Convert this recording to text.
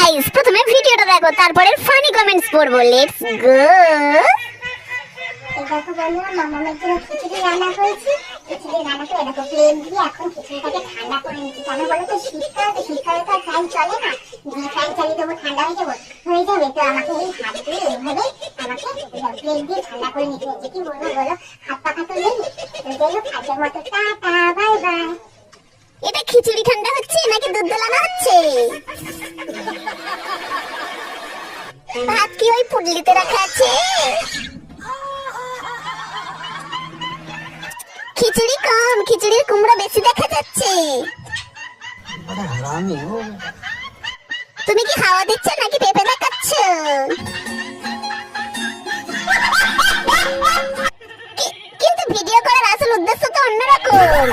Guys, প্রথমে ভিডিওটা দেখো, তারপরে ফানি কমেন্টস পড়বো। Let's go. দেখো বন্ধুরা, মামামের জন্য খিচুড়ি রান্না করেছি। খিচুড়ি রান্না করে দেখো প্লেন দিয়ে এখন খিচুড়িটাকে ঠান্ডা করে নিচ্ছি। কেন বলো তো, শীতকালে তো ফ্যান চলে না, দিয়ে ফ্যান চালিয়ে দেবো, ঠান্ডা হয়ে যাবে। তো আমাকে এই হাত দিয়ে এইভাবে আমাকে প্লেন দিয়ে ঠান্ডা করে নিতে হচ্ছে। কি বলবো বলো, হাত পাখা তো নেই। তো যাই হোক, আজকের মতো টাটা, বাই বাই। এটা খিচুড়ি ঠান্ডা হচ্ছে নাকি দুধ দোলানো হচ্ছে? ভাত কি ওই পুডলিতে রাখা আছে? খিচুড়ি কম, খিচুড়ির কুমড়া বেশি দেখা যাচ্ছে। তুমি কি হাওয়া দিচ্ছ নাকি পেঁপে দেখাচ্ছ? কিন্তু ভিডিও করার আসল উদ্দেশ্য তো অন্যরকম।